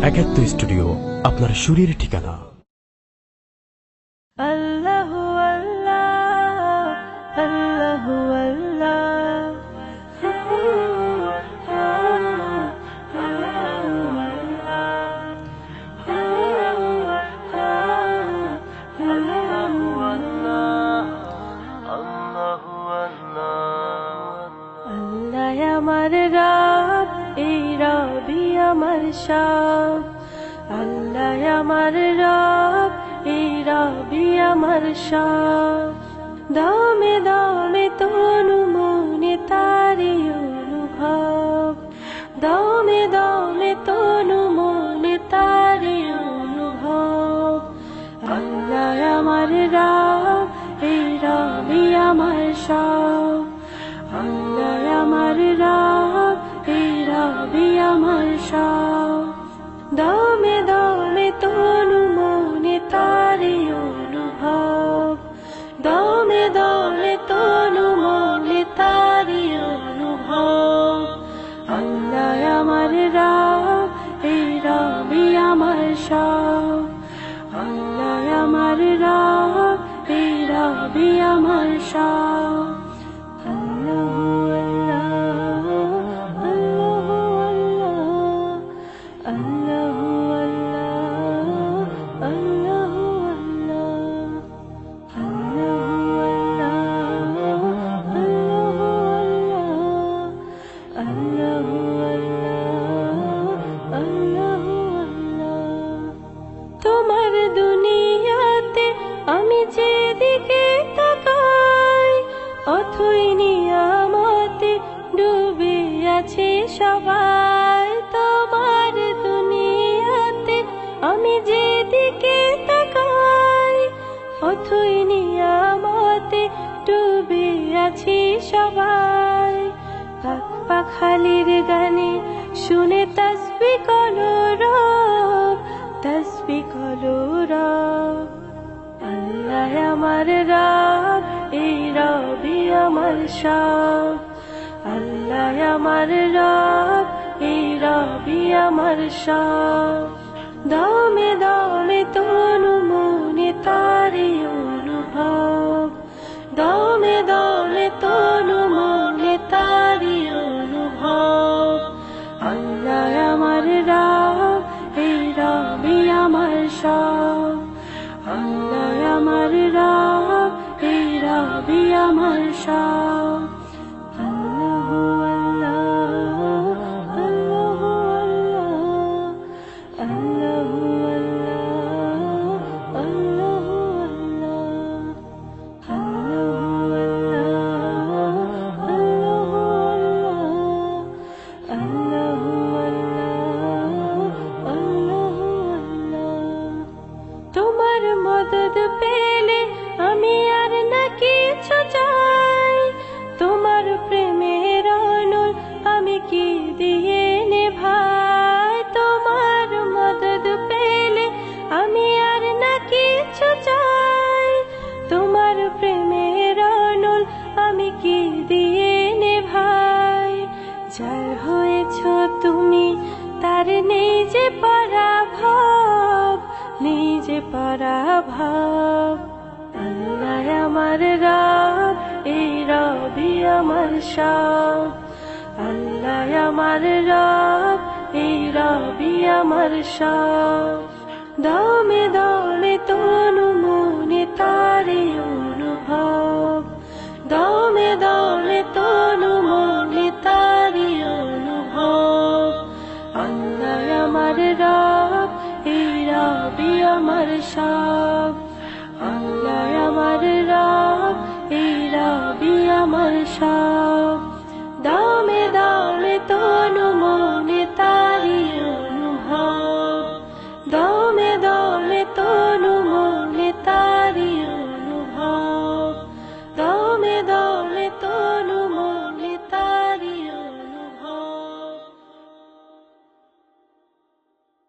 একাত্ম স্টুডিও, আপনার সুরের ঠিকানা। আল্লাহু আল্লাহ, আল্লাহু আল্লাহ, আল্লাহ আমার রব, এই রবি আমার সব। আল্লাহ আমার রব, এই রবি আমার সব। দমে দমে তনু মনে তারি অনুভব, দমে দমে তনু মনে তারি অনুভব। আল্লাহ আমার রব, এই রবি আমার সব। আল্লাহ আমার রব, এই রবি আমার সব। দমে দমে তনু মনে তারি অনুভব, দমে দমে তনু মনে তারি অনুভব। আল্লাহ আমার রব, এই রবি আমার সব। আল্লাহ আমার রব, এই রবি আমার সব। তোমার দুনিয়াতে আমি যেদিকে তাকাই, অথই নিয়ামতে ডুবে আছে সবাই। তোমার দুনিয়াতে আমি যেদিকে তাকাই, অথই নিয়ামতে ডুবে আছি সবাই। পাক পাখালির গানে শুনে তাসবিহ করো রব, তাসবিহ করো রব। আল্লাহ আমার রব, এই রবি আমার সব। আল্লাহ আমার রব, এই রবি আমার সব। দমে দমে তনু মনে তারি অনুভব, দমে দমে তনু মনে তারি অনুভব। আল্লাহ আমার রব, এই রবি আমার সব। আল্লাহ আমার রব, এই রবি আমার সব। আল্লাহু আল্লাহ, আল্লাহু আল্লাহ, আল্লাহু আল্লাহ, আল্লাহু আল্লাহ, আল্লাহু আল্লাহ, আল্লাহু আল্লাহ, আল্লাহু আল্লাহ। তোমার মদদ পেলে আমি আর না কিছু চাই, তোমার প্রেমের অনল আমি কি দিয়ে নেভাই। তোমার মদদ পেলে আমি আর না কিছু চাই, তোমার প্রেমের অনল আমি কি দিয়ে নেভাই। যার হয়েছ তুমি তার নেই যে পরাভব, নেই যে পরাভব। আল্লাহ আমার রব, এই রবি আমার সব। আল্লাহ আমার রব, এই রবি আমার সব। দমে দমে তনু মনে তারি অনুভব, দমে দমে তনু মনে তারি অনুভব। আল্লাহ আমার রব, এই রবি আমার সব।